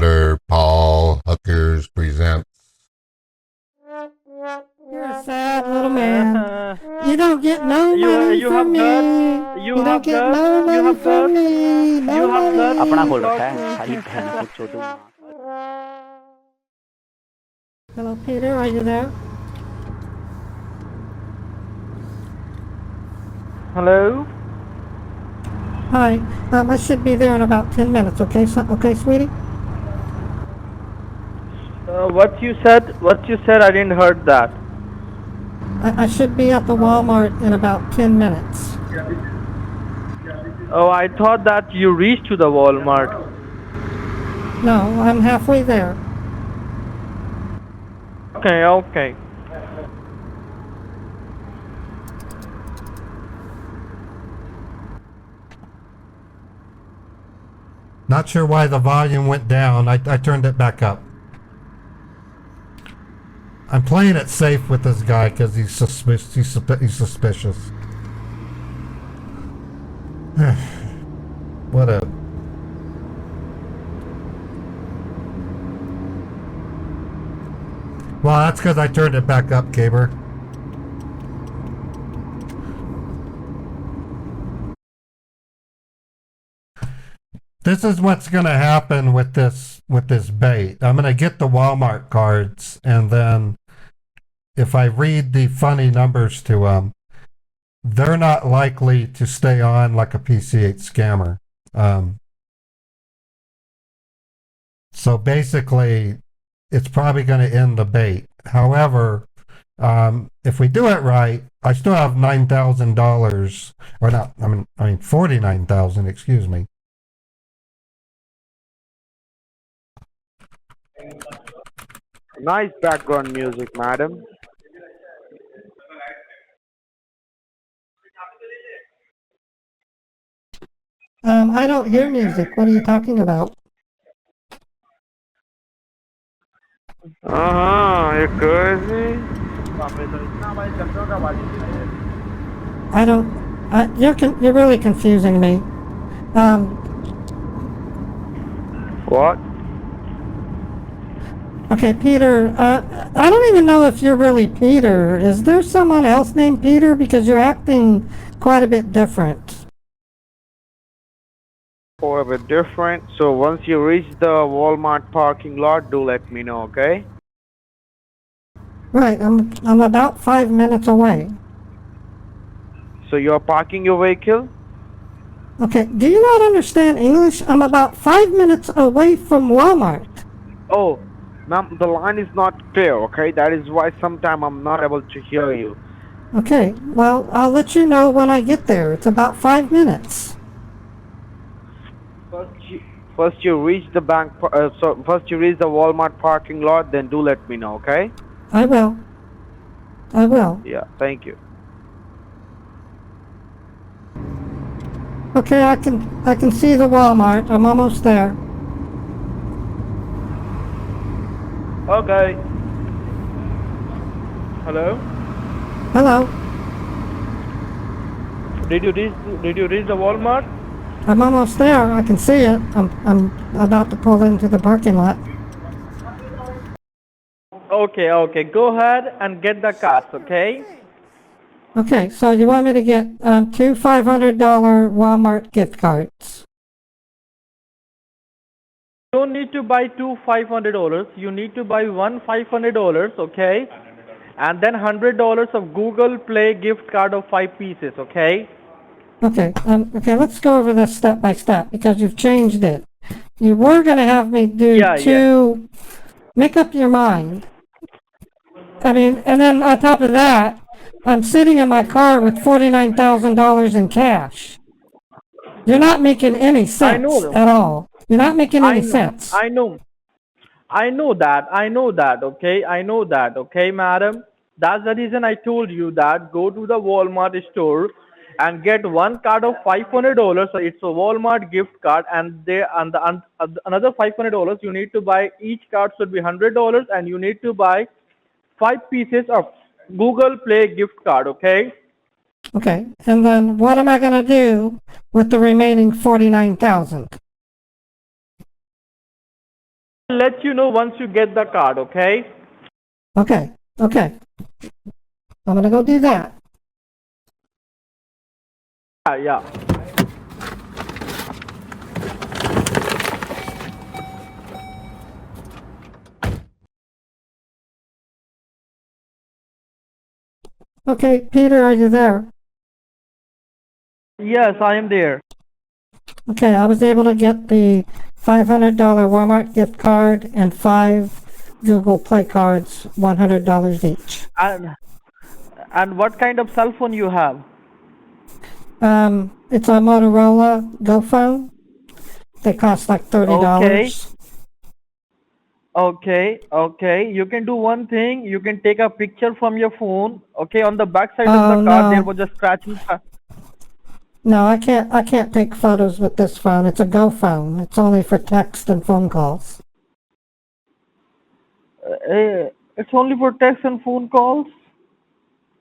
Potter Paul Hookers presents. You're a sad little man. You don't get no money from me. You don't get no money from me. No money. अपना खोल रखा है साली बहन को चोदू। Hello, Peter. Are you there? Hello? Hi. I should be there in about 10 minutes. Okay, okay, sweetie. What you said? I didn't heard that. I should be at the Walmart in about 10 minutes. Oh, I thought that you reached to the Walmart. No, I'm halfway there. Okay. Not sure why the volume went down. I turned it back up. I'm playing it safe with this guy because he's suspicious. What a... Well, that's because I turned it back up, Caber. This is what's going to happen with this bait. I'm going to get the Walmart cards, and then if I read the funny numbers to them, they're not likely to stay on like a PC8 scammer. So basically, it's probably going to end the bait. However, if we do it right, I still have $9,000, or not. I mean $49,000. Excuse me. Nice background music, madam. I don't hear music. What are you talking about? You're crazy. I don't. You're really confusing me. What? Okay, Peter. I don't even know if you're really Peter. Is there someone else named Peter? Because you're acting quite a bit different. Or a bit different. So once you reach the Walmart parking lot, do let me know, okay? Right. I'm about 5 minutes away. So you're parking your vehicle? Okay. Do you not understand English? I'm about 5 minutes away from Walmart. Oh, ma'am, the line is not clear, okay? That is why sometimes I'm not able to hear you. Okay. Well, I'll let you know when I get there. It's about 5 minutes. First you reach the first you reach the Walmart parking lot, then do let me know, okay? I will. Yeah, thank you. Okay, I can see the Walmart. I'm almost there. Okay. Hello? Hello. Did you reach the Walmart? I'm almost there. I can see it. I'm about to pull into the parking lot. Okay. Go ahead and get the cards, okay? Okay, so you want me to get two $500 Walmart gift cards? You don't need to buy two $500. You need to buy one $500, okay? And then $100 of Google Play gift card of 5 pieces, okay? Okay, let's go over this step by step because you've changed it. You were going to have me do two. Make up your mind. I mean, and then on top of that, I'm sitting in my car with $49,000 in cash. You're not making any sense at all. You're not making any sense. I know that, okay, madam? That's the reason I told you that go to the Walmart store and get one card of $500. So it's a Walmart gift card, and another $500 you need to buy. Each card should be $100, and you need to buy 5 pieces of Google Play gift card, okay? Okay, and then what am I going to do with the remaining $49,000? let you know once you get the card, okay? Okay, okay. I'm gonna go do that. Yeah. Okay, Peter, are you there? Yes, I am there. Okay, I was able to get the $500 Walmart gift card and 5 Google Play cards, $100 each. And what kind of cell phone you have? It's a Motorola Go phone. They cost like $30. Okay. You can do one thing. You can take a picture from your phone. Okay, on the back side of the card, there was a scratching. No, I can't take photos with this phone. It's a Go phone. It's only for text and phone calls. It's only for text and phone calls.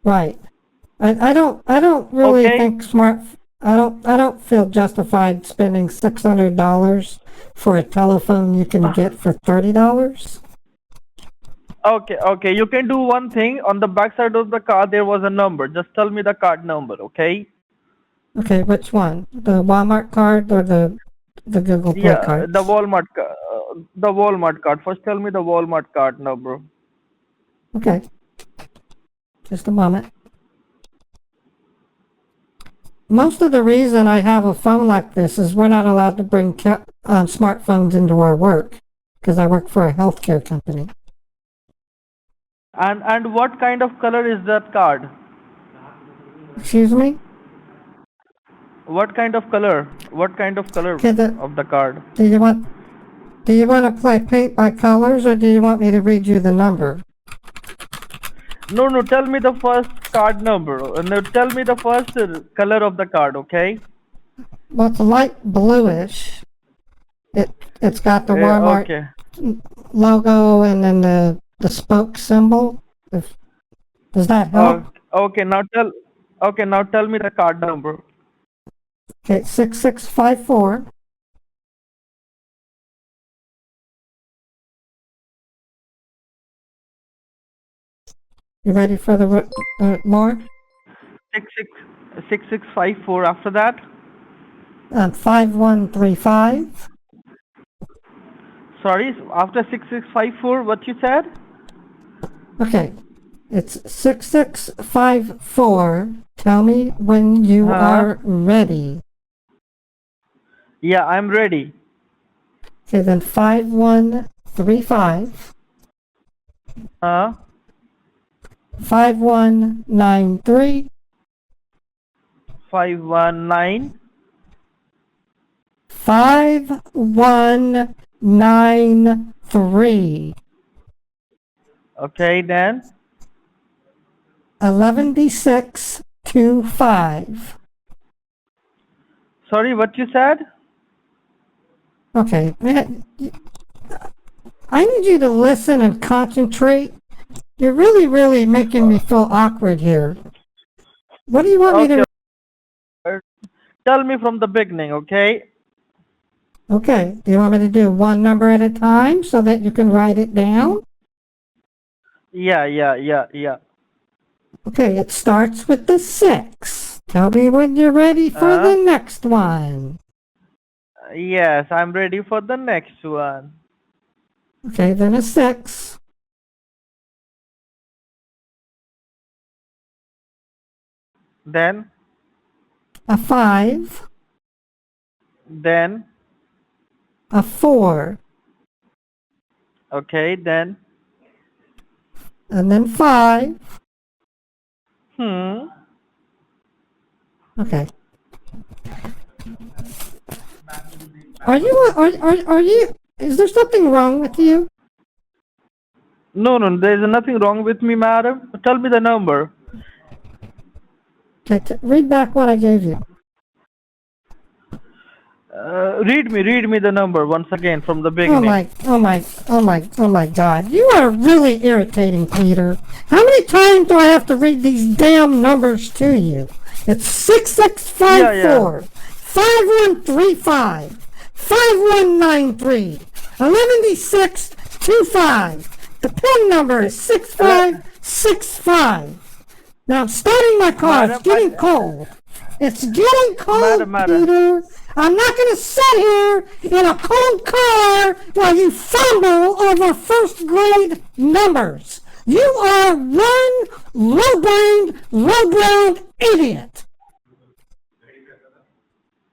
Right. I don't really think I don't feel justified spending $600 for a telephone you can get for $30. Okay. You can do one thing. On the back side of the card, there was a number. Just tell me the card number, okay? Okay, which one? The Walmart card or the Google Play card? The Walmart card. First, tell me the Walmart card number. Okay. Just a moment. Most of the reason I have a phone like this is we're not allowed to bring smartphones into our work because I work for a healthcare company. And what kind of color is that card? Excuse me? What kind of color? Of the card? Do you want to play paint by colors or do you want me to read you the number? No, tell me the first card number. No, tell me the first color of the card, okay? Well, it's light bluish. It's got the Walmart logo and then the spoke symbol. Does that help? Okay, now tell me the card number. Okay, 6654. You ready for the more? 6654. After that? 5135. Sorry, after 6654, what you said? Okay, it's 6654. Tell me when you are ready. Yeah, I'm ready. Okay, then 5135. 5193. 519. 5193. Okay, then 11625. Sorry, what you said? Okay, I need you to listen and concentrate. You're really making me feel awkward here. What do you want me to... Tell me from the beginning, okay? Okay, do you want me to do one number at a time so that you can write it down? Yeah. Okay, it starts with the 6. Tell me when you're ready for the next one. Yes, I'm ready for the next one. Okay, then a 6. Then? A 5. Then? A 4. Okay, then? And then 5. Okay. Are you, is there something wrong with you? No, there is nothing wrong with me, madam. Tell me the number. Okay, read back what I gave you. Read me the number once again from the beginning. Oh my God. You are really irritating, Peter. How many times do I have to read these damn numbers to you? It's 6654, 5135, 5193, 11D625. The PIN number is 6565. Now I'm starting my car. It's getting cold. It's getting cold, Peter. I'm not going to sit here in a cold car while you fumble over first grade numbers. You are one low-brained, low-browned idiot.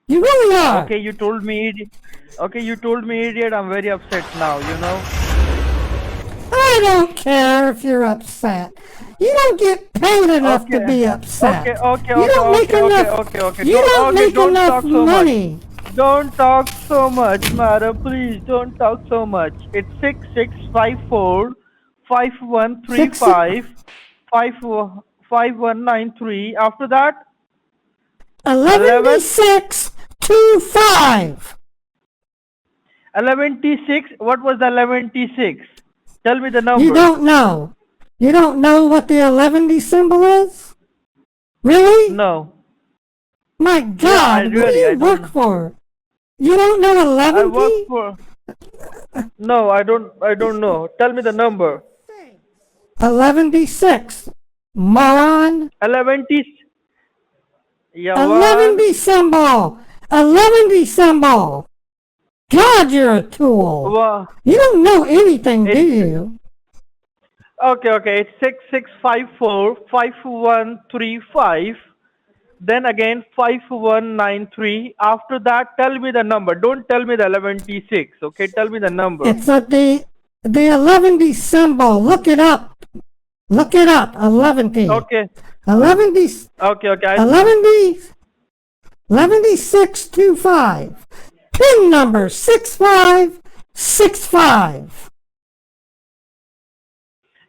You really are. Okay, you told me idiot. Okay, you told me idiot. I'm very upset now, you know. I don't care if you're upset. You don't get paid enough to be upset. You don't make enough. You don't make enough money. Don't talk so much, madam. Please don't talk so much. It's 6654 5135 5193. After that, 11D625. 11T6. What was the 11T6? Tell me the number. You don't know. You don't know what the 11D symbol is? Really? No. My God, what do you work for? You don't know 11D? I work for... No, I don't know. Tell me the number. 11D6. Moron. 11T... Yeah, 11D symbol. 11D symbol. God, you're a tool. Wow. You don't know anything, do you? Okay. It's 6654 5135. Then again 5193. After that, tell me the number. Don't tell me the 11T6. Okay, tell me the number. It's the 11D symbol. Look it up. Look it up. 11D. Okay. 11D. Okay. 11D. 11D625. PIN number 6565.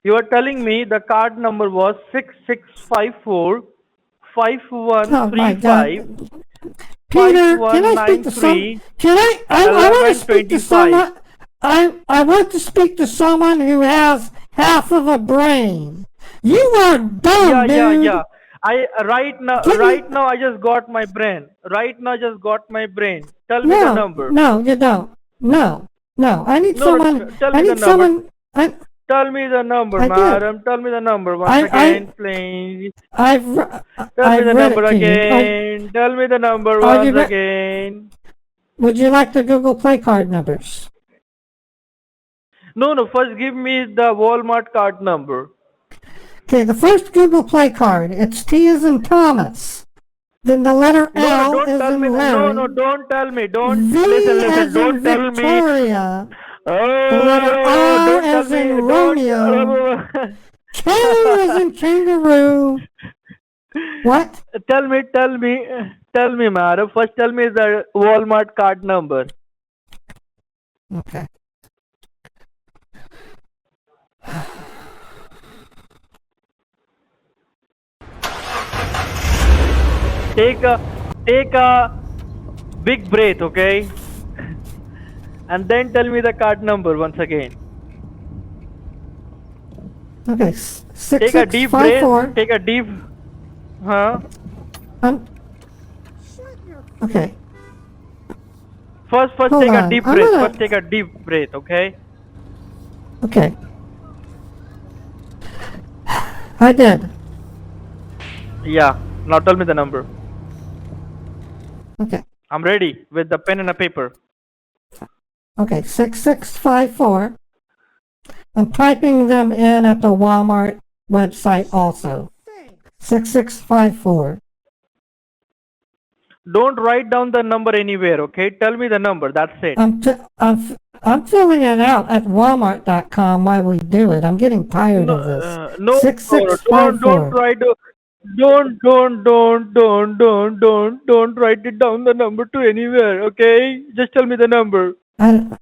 You are telling me the card number was 6654 5135. Peter, can I speak to someone? I want to speak to someone. I want to speak to someone who has half of a brain. You are dumb, dude. Yeah. Right now I just got my brain. Tell me the number. No, you don't. No. I need someone. Tell me the number, madam. Tell me the number once again, please. Tell me the number again. Tell me the number once again. Would you like the Google Play card numbers? No. First, give me the Walmart card number. Okay, the first Google Play card. It's T as in Thomas. Then the letter L is in Larry. No, don't tell me. Listen, don't tell me. The letter R as in Romeo. K as in kangaroo. What? Tell me, madam. First, tell me the Walmart card number. Okay. Take a big breath, okay? And then tell me the card number once again. Okay, Take a deep breath. Take a deep. Okay. First take a deep breath. First take a deep breath, okay? Okay. I did. Yeah. Now tell me the number. Okay. I'm ready with the pen and a paper. Okay, 6654. I'm typing them in at the Walmart website also. 6654. Don't write down the number anywhere, okay? Tell me the number. That's it. I'm filling it out at Walmart.com while we do it. I'm getting tired of this. No, 6654. don't try to. Don't write it down the number to anywhere, okay? Just tell me the number. I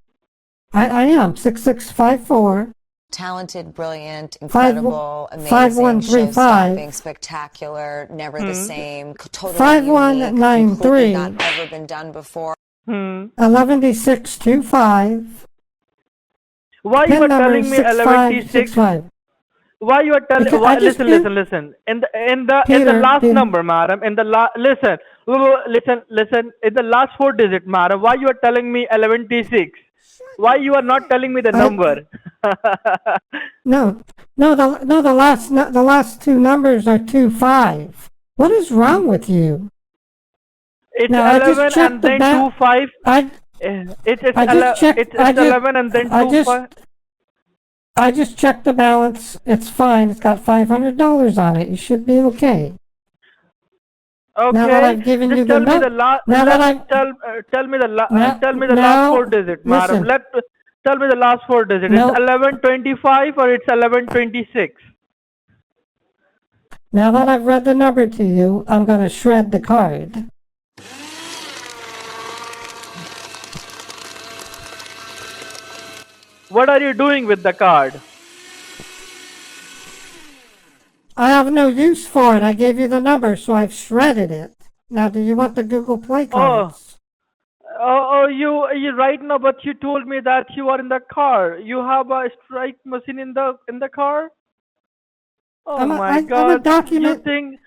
am 6654. Talented, brilliant, incredible, amazing, 5135. show-stopping, spectacular, never the same, totally 5193. unique, not ever been done before. 11D625. Why you are telling me 11D6? Why you are telling? Listen. In the last number, madam. Listen. In the last 4 digits, madam. Why you are telling me 11T6? Why you are not telling me the number? No, the last two numbers are 25. What is wrong with you? It's Now, I just 11 checked and the then ba- 25. I It's 11 and then 25. I just checked the balance. It's fine. It's got $500 on it. You should be okay. Okay. Now that I've given Just you tell the me the tell me the last four digits, madam. listen. Tell me the last four digits. No. It's 1125 or it's 1126. Now that I've read the number to you, I'm going to shred the card. What are you doing with the card? I have no use for it. I gave you the number, so I've shredded it. Now, do you want the Google Play cards? You right now, but you told me that you are in the car. You have a strike machine in the car? Oh my God! I'm a document. You think,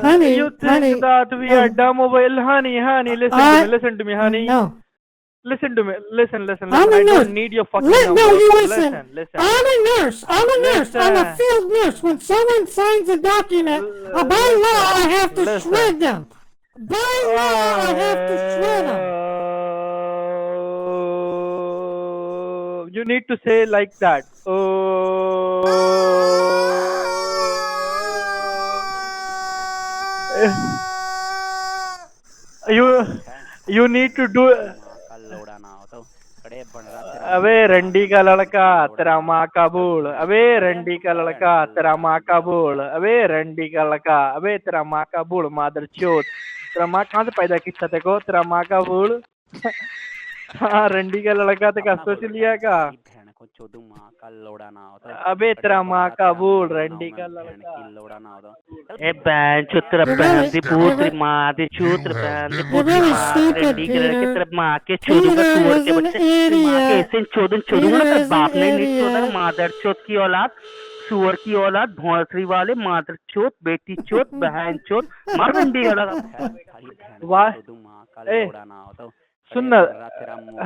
Honey, you think that we are dumb over? Honey, listen to me, honey. No. Listen to me. Listen. I'm a I nurse. don't need your fucking No, number. you listen. Listen. I'm a nurse. I'm a field nurse. When someone signs a document, by law, I have to shred them. By law, I have to shred them. You need to say like that. You need to do. अबे रंडी का लड़का तेरा माँ का बूढ़ अबे रंडी का लड़का तेरा माँ का बूढ़ अबे रंडी का लड़का अबे तेरा माँ का बूढ़ मादर चोत तेरा माँ कहाँ से पैदा किया तेरे को तेरा माँ का बूढ़ हाँ रंडी का लड़का तेरा सोच लिया का अबे तेरा माँ का बूढ़ रंडी का लड़का ए बहन चुत्र बहन दी पुत्र माँ दी चुत्र बहन दी पुत्र माँ रंडी के लड़के तेरे माँ के चोदूंगा सुअर के बच्चे तेरी माँ के ऐसे चोदूंगा तेरे बाप ने नहीं चोदा मादर चोत की औलाद सुअर की औलाद भौंसरी वाले मादर चोत बेटी चोत बहन चोत मार रंडी का लड़का वाह ए सुन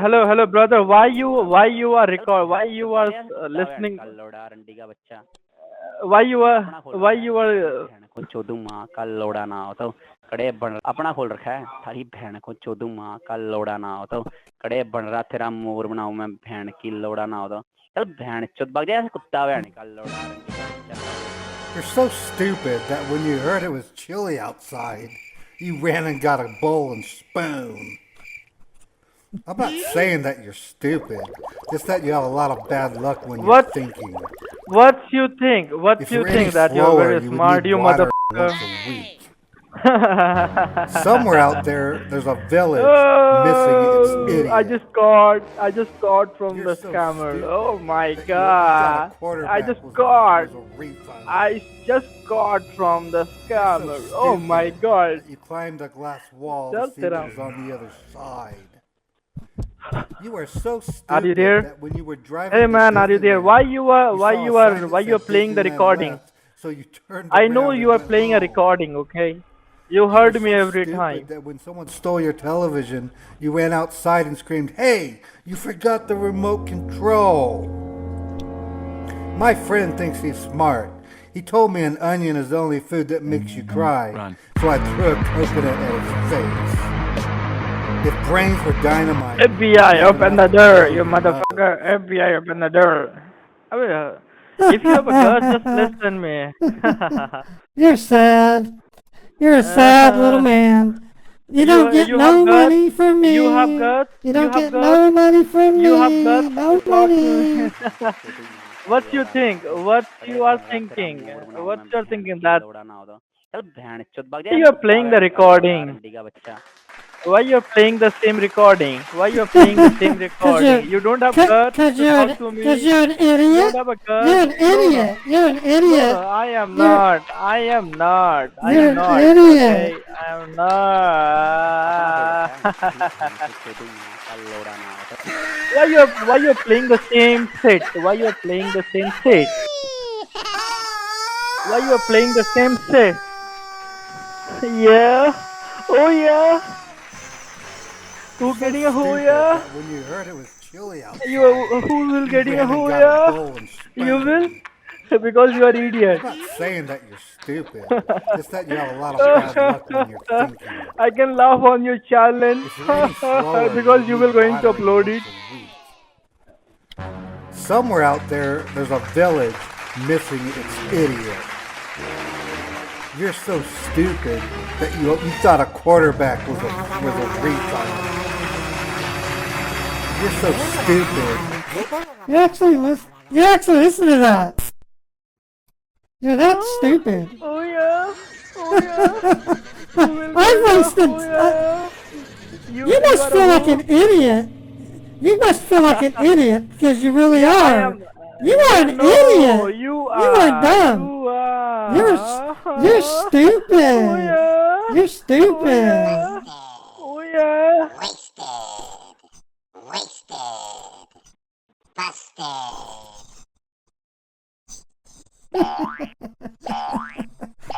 hello brother why you are listening why you are चोदू माँ का लोड़ा ना हो तो कड़े बन अपना खोल रखा है थारी बहन को चोदू माँ का लोड़ा ना हो तो कड़े बन रहा तेरा मोर बनाऊं मैं बहन की लोड़ा ना हो तो चल बहन चोद भाग जाए कुत्ता बहन का लोड़ा You're so stupid that when you heard it was chilly outside, you ran and got a bowl and spoon. I'm not saying that you're stupid, just that you have a lot of bad luck when you're thinking. What you think? What you think that you're very smart, you motherfucker? Somewhere out there's a village missing its idiot. I just got from the scammer. Stupid. Oh my God! I just got from the scammer. Oh my God! You climbed a glass wall to see what was on the other side. You are so stupid. Are you there? That when you were driving hey man, are you there? Why you are playing the recording? So you turned I know around you are and playing a went, recording, okay? You heard me every stupid time. That when someone stole your television, you ran outside and screamed, "Hey, you forgot the remote control!" My friend thinks he's smart. He told me an onion is the only food that makes you cry. So I threw a coconut at his face. If brains were dynamite... FBI, open the door, you motherfucker. FBI, open the door. I mean, if you have a gun, just listen me. You're sad. You're a sad little man. You don't get no money from me. You have guts? You don't get no money from me. You have guts? No money. What you think? What you are thinking? What you're thinking that you are playing the recording? Why you are playing the same recording? Why you are playing the same recording? You don't have guts to talk to me. Because you're an idiot. You don't have a guts. You're an idiot. You're an idiot. No, I am not. I am not. I You're am not. an idiot. Okay? I am not. Why you are playing the same set? Why you are playing the same set? Why you are playing the same set? Yeah. Oh yeah. Who getting a oh yeah? When you heard it was chilly outside. Who will get You you? ran and Oh got a yeah, bowl and you spoon. will. Because you are idiot. I'm not saying that you're stupid. Just that you have a lot of bad luck when you're thinking. I can laugh on your challenge If you're any slower, because you would will need going to watering upload it. once a week. Somewhere out there's a village missing its idiot. You're so stupid that you thought a quarterback was a retard. You're so stupid. You actually listen to that. You're that stupid. Oh yeah. Oh yeah. I wasted. You must feel like an idiot. You must feel like an idiot because you really are. You are an idiot. You are dumb. You are. You're stupid. Oh yeah. You're stupid. Oh yeah. Wasted. Busted.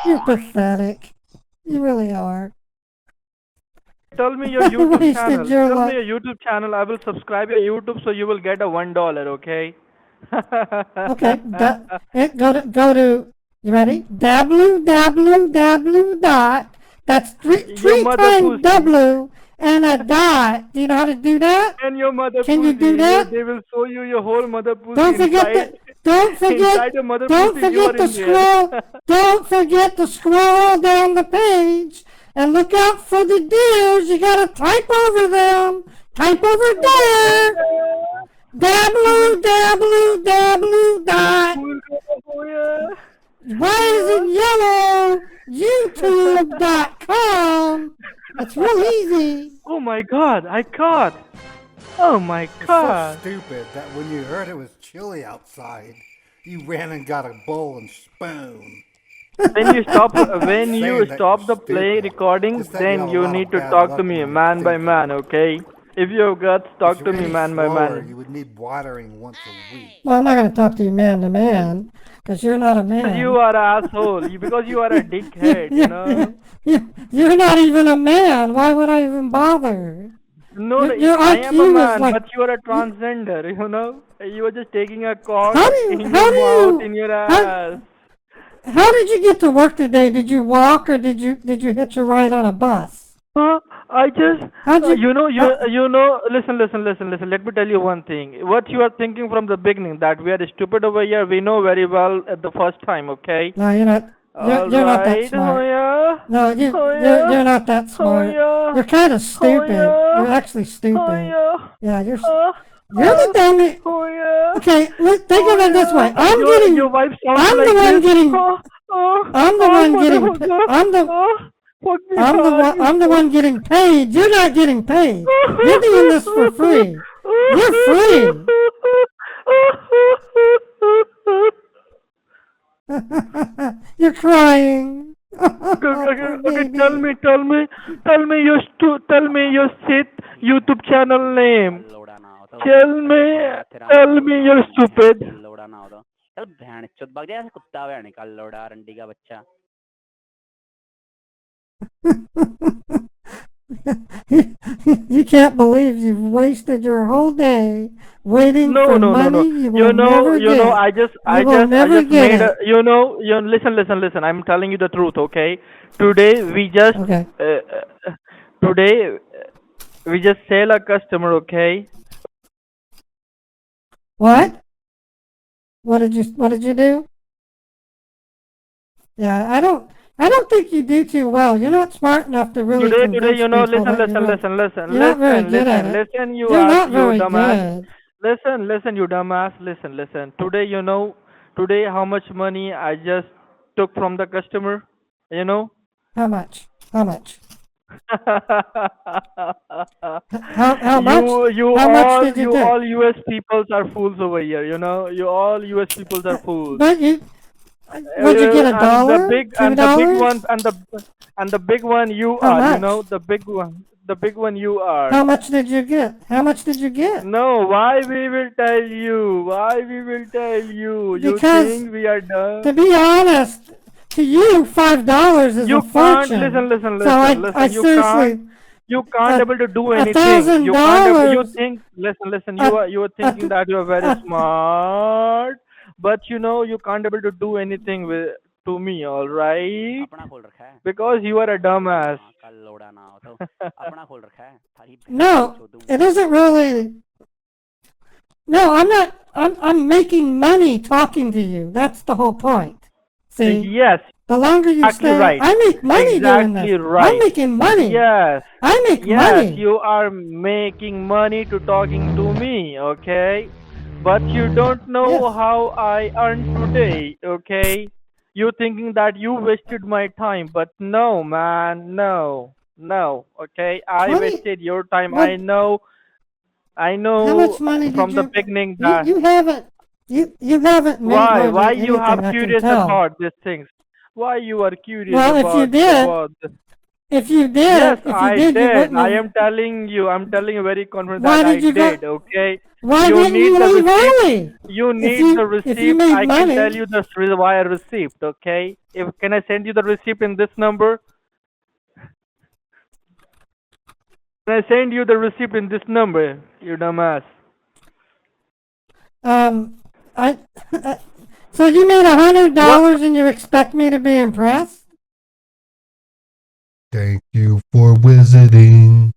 You're pathetic. You really are. Tell me your YouTube Wasted channel. your Tell life. me your YouTube channel. I will subscribe your YouTube so you will get a $1. Okay. Okay. Go to. You ready? www dot. That's three mother times pussy. W and a dot. Do you know how to do that? And your mother Can you pussy, do that? They will show you your whole mother pussy. Don't forget inside. Don't forget. Inside your mother Don't pussy, you forget are to in there. scroll. Don't forget to scroll down the page and look out for the deals. You gotta type over them. Type over there. www dot. Oh yeah. Why is it yellow? YouTube.com. It's real easy. Oh my God! I caught. Oh my You're so God! stupid that when you heard it was chilly outside, you ran and got a bowl and spoon. When you stop the Saying play that recording, Just that you then have a you lot need of to bad talk luck to when me you're man by thinking. man, okay? If you got If talk you're to me any man by slower, man. you would need watering once a week. Well, I'm not going to talk to you man to man because you're not a man. You are an asshole because you are a dickhead, you know. You're not even a man. Why would I even bother? No, Your I am a IQ is man, like- but you are a transgender, you know. You are just taking a cord How do you- in your how do you- mouth, in your how- ass. How did you get to work today? Did you walk or did you hitch a ride on a bus? I just, How'd you- you know, listen. Let me tell you one thing. What you are thinking from the beginning, that we are stupid over here, we know very well at the first time, okay? No, you're not. You're not that Alright, smart. oh yeah. No, Oh, yeah. you're not that smart. yeah. You're kind of stupid. yeah. You're actually stupid. Oh yeah. Yeah, you're the dummy. Oh yeah. Okay, look, think of it this way. I'm getting. Your wife sounds I'm like the one this. getting. I'm the one getting. I'm the. Fuck me I'm the hard, one. you I'm the one getting paid. You're not getting paid. You're doing this for free. You're free. You're crying. Okay, tell me your YouTube channel name. Tell me you're stupid. लोड़ा ना होता चल भैंस चोद भाग जा कुत्ता भैंस का लोड़ा रंडी का बच्चा You can't believe you've wasted your whole day waiting No, for no, money no, no. you will never get. I just will never get made it. listen. I'm telling you the truth, okay? Today we just Okay. Today we just sell a customer, okay? What? What did you do? Yeah, I don't think you do too well. You're not smart enough to really Today, convince you know, people that you're not- listen, You're not very good at it. listen, you You're not ass, you very dumbass. good. Listen, you dumbass, listen. Today how much money I just took from the customer, you know? How much? How much? How How much? How much did you take? all US peoples are fools over here, you know? You all US peoples are fools. But you. Would you get a And dollar? the big $2? and the big one you How are, you much? know, the big one you are. How much did you get? How much did you get? No, why we will tell you? Why we will tell you? You Because, think we are dumb? To be honest, to you, $5 is You a can't fortune. listen. So I You seriously, can't. You can't able to do anything. $1,000. You can't able, you think, listen, you are thinking that you are very smart, but you know you can't able to do anything with to me, all right? अपना खोल रखा है Because you are a dumbass. हाँ, कल लोड़ा ना हो तो अपना खोल रखा है थारी बहन No, को चोदूं it isn't really. No, I'm not. I'm making money talking to you. That's the whole point. See, Yes, the longer you exactly stay, right. I make money doing Exactly this. right. I'm making money. yes. I make Yes, money. you are making money to talking to me, okay? But you don't know Yes. how I earn today, okay? You thinking that you wasted my time, but no, man, no, okay? I 20 wasted your time. what- I How know much money from did the you? beginning that You haven't. You haven't made why hardly you have anything, I can curious tell. about these things? Why you are curious Well, if you did, about this? If you did, Yes, if you I did, you did. wouldn't I have. am telling you. I'm telling you very confident Why that I did you go- did. Okay. Why You didn't need you the leave receipt. early? You need you- the if you receipt. made I can money- tell you the wire receipt. Okay. If can I send you the receipt in this number? Can I send you the receipt in this number? You dumbass. I. So you made $100 and you expect me to be impressed? Thank you for visiting.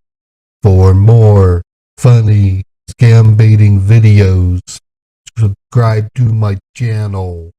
For more funny scam baiting videos, subscribe to my channel.